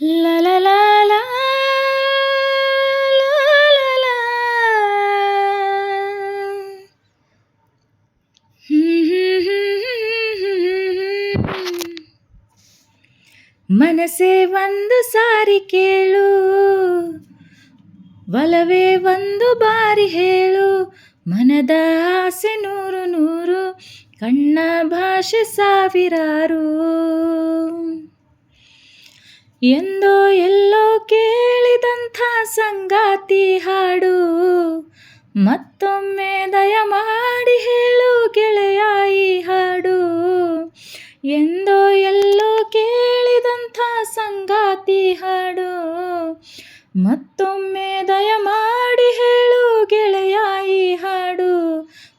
La la la la la la la. ಮನಸೇ ಒಂದು ಸಾರಿ ಕೇಳು, ಒಲವೇ ಒಂದು ಬಾರಿ ಹೇಳು. ಮನದ ಆಸೆ ನೂರು ನೂರು, ಕಣ್ಣ ಭಾಷೆ ಸಾವಿರಾರು. ಎಂದೋ ಎಲ್ಲೋ ಕೇಳಿದಂಥ ಸಂಗಾತಿ ಹಾಡು, ಮತ್ತೊಮ್ಮೆ ದಯಮಾಡಿ ಹೇಳು ಗೆಳೆಯ ಈ ಹಾಡು. ಎಂದೋ ಎಲ್ಲೋ ಕೇಳಿದಂಥ ಸಂಗಾತಿ ಹಾಡು, ಮತ್ತೊಮ್ಮೆ ದಯಮಾಡಿ ಹೇಳು ಗೆಳೆಯ ಈ ಹಾಡು.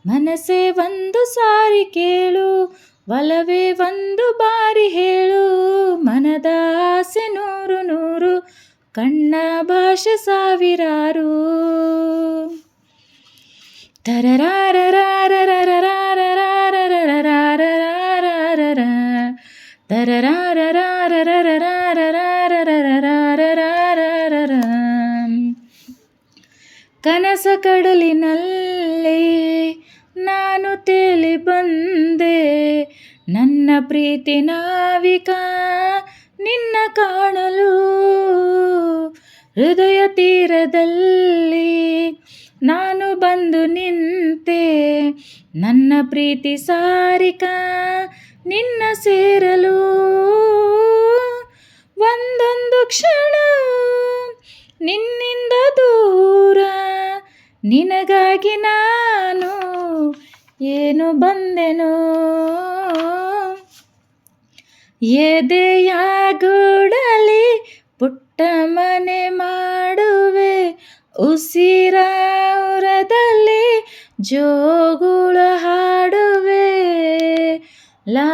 ಮನಸೇ ಒಂದು ಸಾರಿ ಕೇಳು, ಒಲವೇ ಒಂದು ಬಾರಿ ಹೇಳು. ಮನದ ಆಸೆ ನೂರು ನೂರು, ಕಣ್ಣ ಭಾಷೆ ಸಾವಿರಾರು. ಕನಸ ಕಡಲಿನಲ್ಲಿ ನಾನು ತೇಲಿ ಬಂದೆ, ನನ್ನ ಪ್ರೀತಿ ನಾವಿಕ ನಿನ್ನ ಕಾಣಲು. ಹೃದಯ ತೀರದಲ್ಲಿ ನಾನು ಬಂದು ನಿಂತೆ, ನನ್ನ ಪ್ರೀತಿ ಸಾರಿಕ ನಿನ್ನ ಸೇರಲು. ಒಂದೊಂದು ಕ್ಷಣ ನಿನ್ನಿಂದ ದೂರ, ನಿನಗಾಗಿ ನಾನು ಏನು ಬಂದೆನೋ. ಎದೆಯ ಗೂಡಲಿ ಪುಟ್ಟ ಮನೆ ಮಾಡುವೆ, ಉಸಿರಾರದಲ್ಲಿ ಜೋಗುಳ ಹಾಡುವೆ. ಲಾ